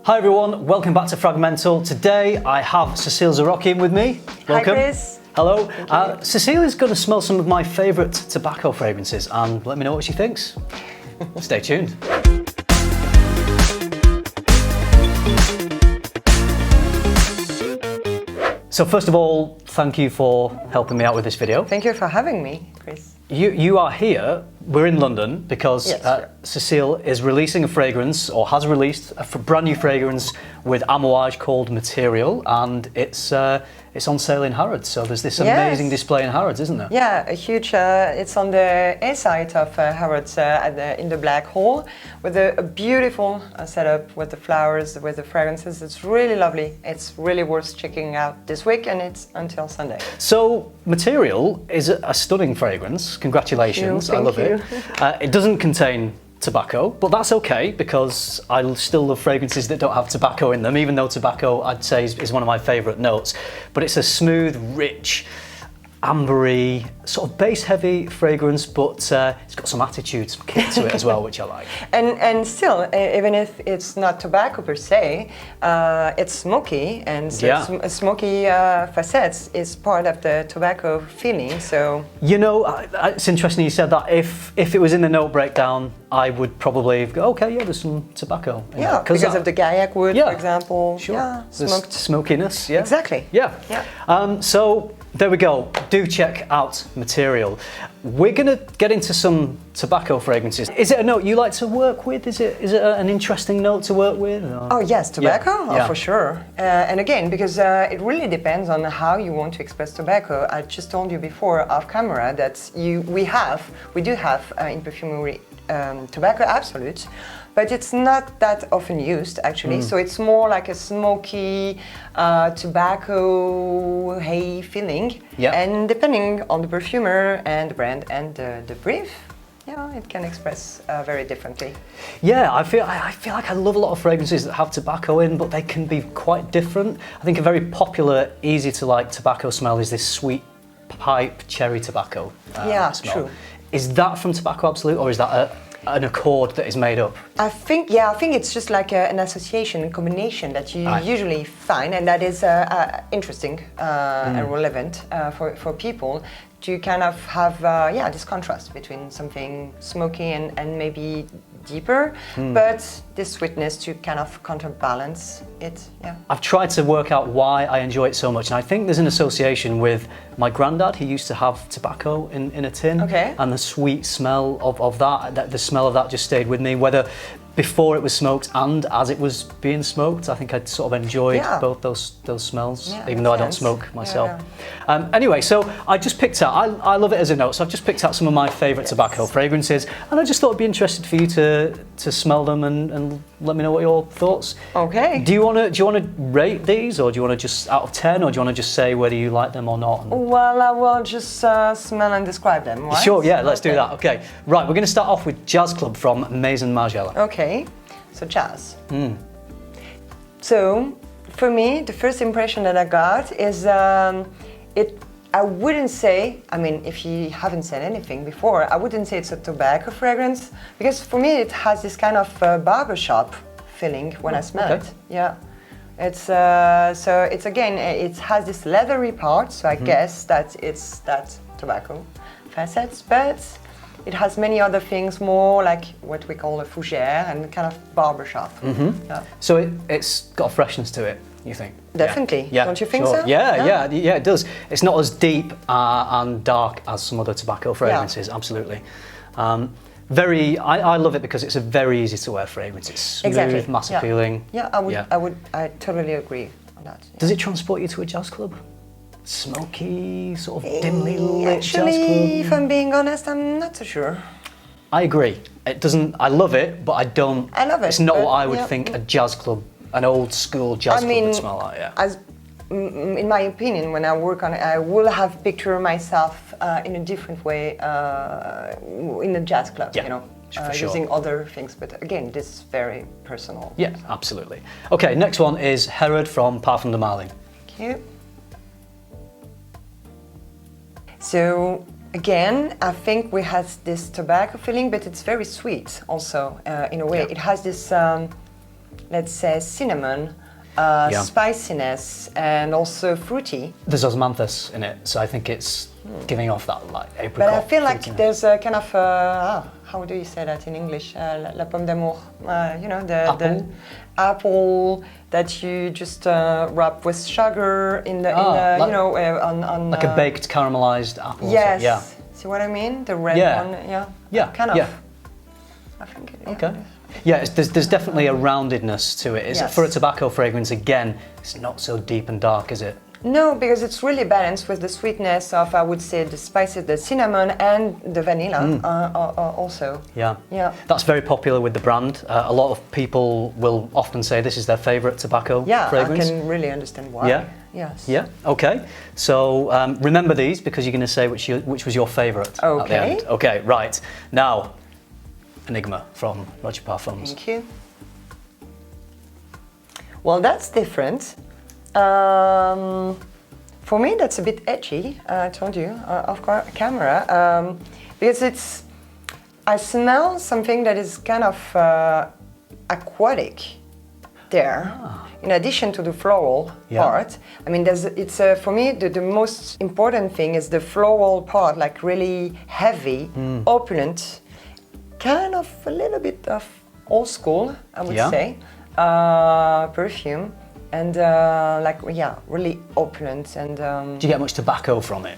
Hi everyone, welcome back to FRAG-MENTAL. Today I have Cécile Zarokian with me. Welcome. Hi Chris. Hello. Cécile is going to smell some of my favourite tobacco fragrances and let me know what she thinks. Stay tuned. So first of all, thank you for helping me out with this video. Thank you for having me, Chris. You are here, we're in London because Cécile is releasing a fragrance, or has released a brand new fragrance with Amouage called Material, and it's on sale in Harrods, so there's this amazing display in Harrods, isn't there? Yeah, a huge, it's on the A side of Harrods in the Black Hall, with a beautiful setup with the flowers, with the fragrances. It's really lovely. It's really worth checking out this week, and it's until Sunday. So Material is a stunning fragrance. Congratulations, I love it. It doesn't contain tobacco, but that's okay because I still love fragrances that don't have tobacco in them, even though tobacco, I'd say, is one of my favourite notes. But it's a smooth, rich, ambery, sort of bass-heavy fragrance, but it's got some attitude, some kick to it as well, which I like. And still, even if it's not tobacco per se, it's smoky, and smoky facets is part of the tobacco feeling. So you know, it's interesting you said that. If it was in the note breakdown, I would probably go, okay, yeah, there's some tobacco. Yeah, because of the Gaillac wood, for example. Sure. Yeah, smoked smokiness. Yeah, exactly. Yeah. So there we go. Do check out Material. We're gonna get into some tobacco fragrances. Is it a note you like to work with? Is it an interesting note to work with? Or? Oh yes, tobacco. Yeah. Oh, for sure. And again, because it really depends on how you want to express tobacco. I just told you before off camera that we do have in perfumery tobacco absolute, but it's not that often used actually. So it's more like a smoky tobacco hay feeling. Yeah. And depending on the perfumer and the brand and the brief, yeah, it can express very differently. Yeah, I feel like I love a lot of fragrances that have tobacco in, but they can be quite different. I think a very popular, easy to like tobacco smell is this sweet pipe cherry tobacco smell. True. Is that from Tobacco Absolute, or is that an accord that is made up? I think it's just like an association, a combination that you usually find, and that is interesting and relevant for people to kind of have this contrast between something smoky and maybe deeper, but this sweetness to kind of counterbalance it. Yeah. I've tried to work out why I enjoy it so much, and I think there's an association with my granddad. He used to have tobacco in a tin, and the sweet smell of that, the smell of that just stayed with me, whether before it was smoked and as it was being smoked. I think I sort of enjoyed both those smells, even though I don't smoke myself. Anyway, so I just picked out, I love it as a note, so I've just picked out some of my favourite tobacco fragrances, and I just thought it'd be interested for you to smell them and let me know what your thoughts. Okay. Do you want to rate these, or do you want to just out of 10, or do you want to just say whether you like them or not? Well, I will just smell and describe them, right? Sure, yeah, let's do that. Okay, right, we're going to start off with Jazz Club from Maison Margiela. Okay, so jazz. So, for me, the first impression that I got is I wouldn't say, I mean, if you haven't said anything before, I wouldn't say it's a tobacco fragrance, because for me it has this kind of barbershop feeling when I smell it. Yeah. It's so it's again, it has this leathery part, so I guess that it's that tobacco facets, but it has many other things, more like what we call a fougère and kind of barbershop. Yeah. So it's got a freshness to it, you think? Definitely. Yeah. Don't you think so? Yeah, it does. It's not as deep and dark as some other tobacco fragrances, absolutely. I love it because it's a very easy to wear fragrance. It's smooth, mass appealing. Yeah, I totally agree on that. Yeah. Does it transport you to a jazz club? Smoky, sort of dimly lit jazz club? Actually, if I'm being honest, I'm not so sure. I agree. It doesn't. I love it, but I don't. I love it. It's not what I would think a jazz club, an old school jazz club would smell like. Yeah. As in my opinion, when I work on it, I will have pictured myself in a different way in a jazz club. Yeah. You know. For sure. Using other things, but again, this is very personal. Yeah, absolutely. Okay, next one is Herod from Parfums de Marly. Thank you. So again, I think we have this tobacco feeling, but it's very sweet also in a way. Yeah. It has this let's say, cinnamon, spiciness, and also fruity. There's osmanthus in it, so I think it's giving off that like apricot. But I feel like fruitiness. there's a kind of how do you say that in English? La pomme d'amour. You know, the apple that you just wrap with sugar in the like, you know, on like a baked caramelized apple. Yes. Yeah. See what I mean? The red one. Yeah. Yeah. Kind of. Yeah. I think. Okay. Yeah, there's definitely a roundedness to it. For a tobacco fragrance, again, it's not so deep and dark, is it? No, because it's really balanced with the sweetness of, I would say, the spices, the cinnamon and the vanilla also. Yeah. Yeah. That's very popular with the brand. A lot of people will often say this is their favourite tobacco fragrance. I can really understand why. Yeah. Yes. Yeah. Okay. So remember these because you're going to say which was your favourite at the end. Okay. Right. Now, Enigma from Roja Parfums. Thank you. Well, that's different. For me, that's a bit edgy. I told you off camera because I smell something that is kind of aquatic there. In addition to the floral part, I mean, it's for me the most important thing is the floral part, like really heavy, opulent, kind of a little bit of old school, I would say, perfume. And really opulent and. Do you get much tobacco from it?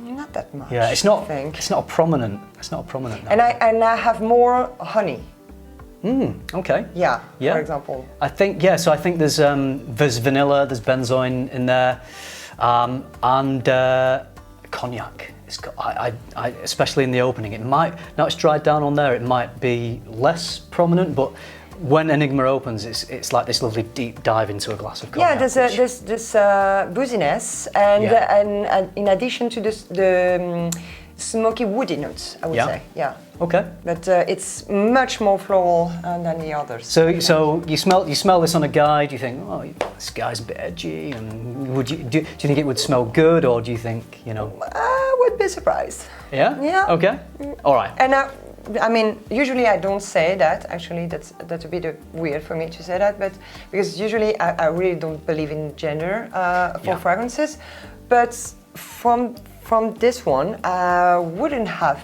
Not that much. Yeah, it's not. I think. It's not a prominent. It's not a prominent. And I have more honey. Okay. Yeah. For example. I think So I think there's vanilla, there's benzoin in there, and cognac. It's got, I especially in the opening. It might now it's dried down on there. It might be less prominent, but. When Enigma opens, it's like this lovely deep dive into a glass of cognac. Yeah, there's this booziness, and in addition to the smoky woody notes, I would say. Yeah. Okay. But it's much more floral than the others. So you smell this on a guy. Do you think, oh, this guy's a bit edgy? And do you think it would smell good, or do you think, you know? I would be surprised. Yeah. Yeah. Okay. All right. And I mean, usually I don't say that. Actually, that's a bit weird for me to say that, but because usually I really don't believe in gender for fragrances. But from this one, I wouldn't have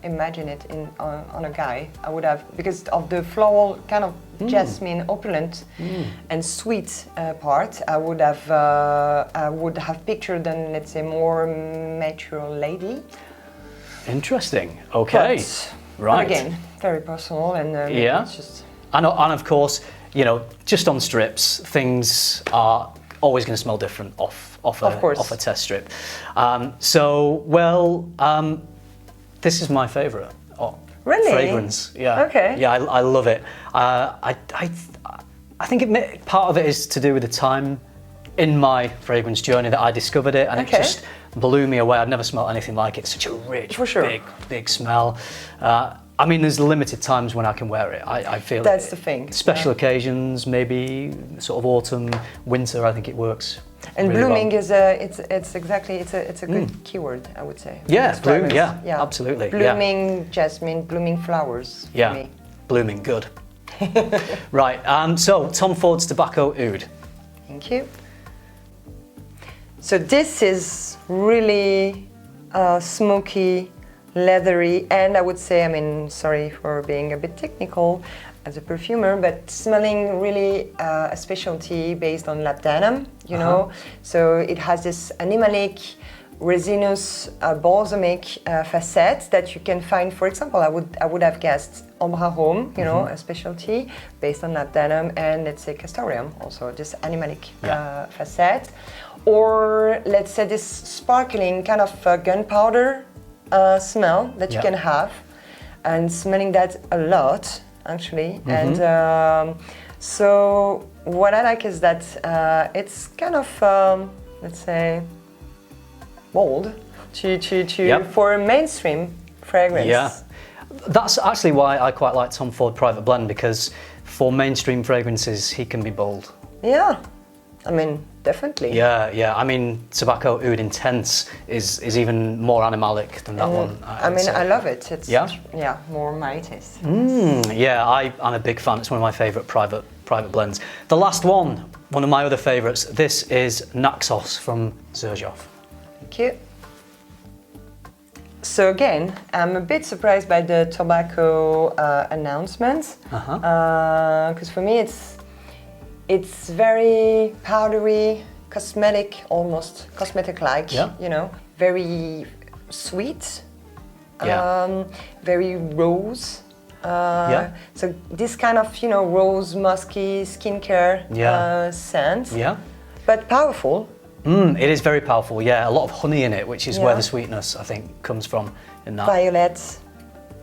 imagined it on a guy. I would have, because of the floral kind of jasmine, opulent and sweet part. I would have pictured an, let's say, more mature lady. Interesting. Okay. Right. Again, very personal and it's just. And of course, you know, just on strips, things are always going to smell different off a test strip. This is my favourite. Fragrance. Yeah. Okay. Yeah, I love it. I think part of it is to do with the time in my fragrance journey that I discovered it, and it just blew me away. I'd never smelled anything like it. Such a rich, big smell. I mean, there's limited times when I can wear it. I feel that's the thing. Special occasions, maybe sort of autumn, winter. I think it works. And really blooming well. is it's a good keyword, I would say. Yeah, bloom. Yeah, absolutely. Blooming jasmine, blooming flowers. For me. Blooming good. Right. So Tom Ford's Tobacco Oud. Thank you. So this is really smoky, leathery, and I would say, I mean, sorry for being a bit technical as a perfumer, but smelling really a specialty based on labdanum, you know. So it has this animalic, resinous, balsamic facet that you can find, for example, I would have guessed Ambre Arôme, you know, a specialty based on labdanum and, let's say, castoreum, also this animalic facet. Or let's say this sparkling kind of gunpowder smell that you can have, and smelling that a lot actually. And so what I like is that it's kind of let's say bold for a mainstream fragrance. Yeah, that's actually why I quite like Tom Ford Private Blend, because for mainstream fragrances he can be bold. Yeah. I mean, definitely. Yeah. I mean, Tobacco Oud Intense is even more animalic than that one. I love it. It's more my taste. Yeah, I'm a big fan. It's one of my favourite private blends. The last one of my other favourites. This is Naxos from Zarakoff. Thank you. So again, I'm a bit surprised by the tobacco announcement, because for me it's very powdery, cosmetic, almost cosmetic-like. You know, very sweet, very rose. So this kind of rose musky skincare scent. But powerful. It is very powerful, yeah. A lot of honey in it, which is where the sweetness, I think, comes from in that. Violets,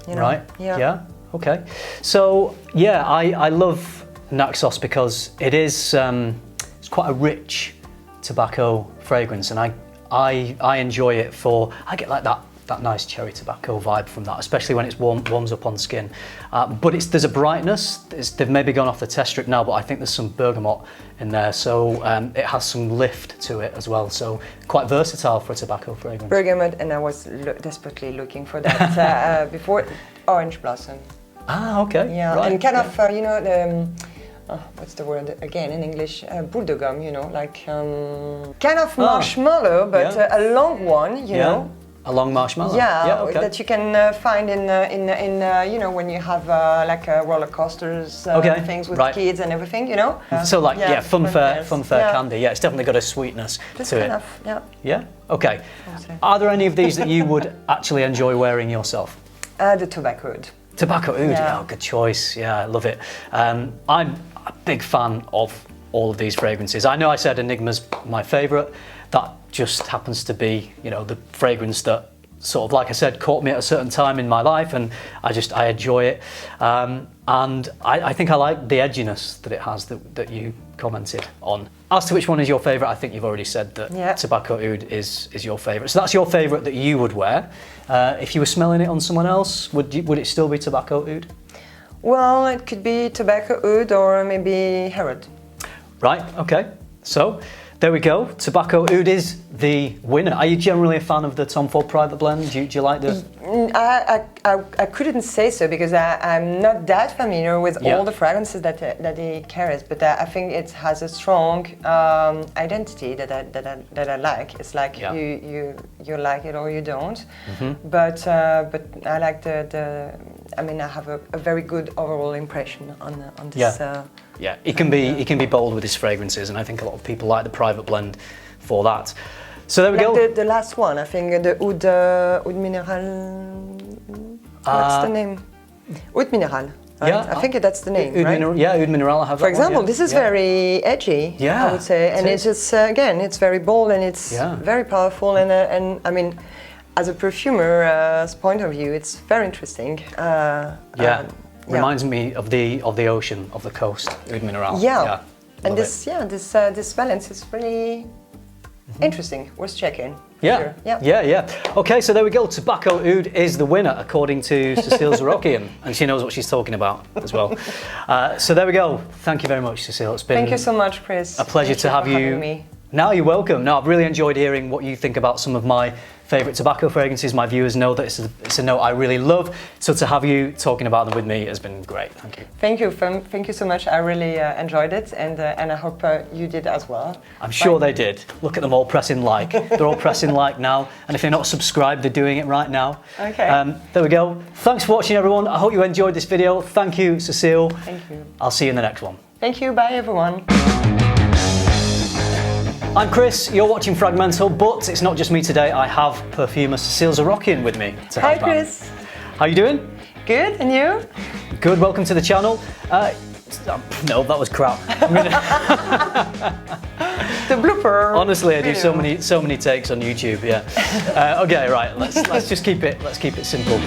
Right, yeah, okay. So, yeah, I love Naxos because it is it's quite a rich tobacco fragrance, and I enjoy it I get like that nice cherry tobacco vibe from that, especially when it warms up on skin. But there's a brightness. They've maybe gone off the test strip now, but I think there's some bergamot in there, so it has some lift to it as well. So quite versatile for a tobacco fragrance. Bergamot, and I was desperately looking for that before. Orange blossom. Ah, okay. Yeah, right. and kind of the. What's the word again in English? Boule de gomme, like kind of marshmallow, but a long one, you know. A long marshmallow. Okay. That you can find in when you have like roller coasters, things with kids and everything, So like fun fair candy. Yeah, it's definitely got a sweetness to it. Yeah. Okay. Are there any of these that you would actually enjoy wearing yourself? The Tobacco Oud. Tobacco Oud. Oh, good choice. Yeah, I love it. I'm a big fan of all of these fragrances. I know I said Enigma's my favourite. That just happens to be, the fragrance that sort of, like I said, caught me at a certain time in my life, and I enjoy it. And I think I like the edginess that it has that you commented on. As to which one is your favourite, I think you've already said that Tobacco Oud is your favourite. So that's your favourite that you would wear. If you were smelling it on someone else, would it still be Tobacco Oud? Well, it could be Tobacco Oud or maybe Herod. Right, okay. So there we go. Tobacco Oud is the winner. Are you generally a fan of the Tom Ford Private Blend? Do you like the... I couldn't say so because I'm not that familiar with all the fragrances that he carries, but I think it has a strong identity that I like. It's like you like it or you don't. But I like I have a very good overall impression on this. Yeah, he can be bold with his fragrances, and I think a lot of people like the Private Blend for that. So there we go. The last one, I think, the Oud Mineral. What's the name? Oud Mineral. Right? Yeah, I think that's the name, right? Oud Mineral. I have. For example, this is very edgy. Yeah, I would say, and it's just again, it's very bold and it's very powerful, and I mean, as a perfumer's point of view, it's very interesting. Reminds me of the ocean, of the coast, Oud Mineral. And this balance is really interesting. Worth checking. Yeah. Okay, so there we go. Tobacco Oud is the winner, according to Cécile Zarokian, and she knows what she's talking about as well. So there we go. Thank you very much, Cécile. It's been thank you so much, Chris. A pleasure to have you. No, you're welcome. No, I've really enjoyed hearing what you think about some of my favourite tobacco fragrances. My viewers know that it's a note I really love. So to have you talking about them with me has been great. Thank you. Thank you. Thank you so much. I really enjoyed it, and I hope you did as well. I'm sure they did. Look at them all pressing like. They're all pressing like now, and if they're not subscribed, they're doing it right now. Okay. There we go. Thanks for watching, everyone. I hope you enjoyed this video. Thank you, Cécile. Thank you. I'll see you in the next one. Thank you. Bye, everyone. I'm Chris, you're watching FRAG-MENTAL, but it's not just me today. I have Perfumer Cécile Zarokian with me. Hi, Chris. How you doing? Good, and you? Good, welcome to the channel. No, that was crap. The blooper. Honestly, I do so many takes on YouTube. Yeah. Okay, right. Let's keep it simple.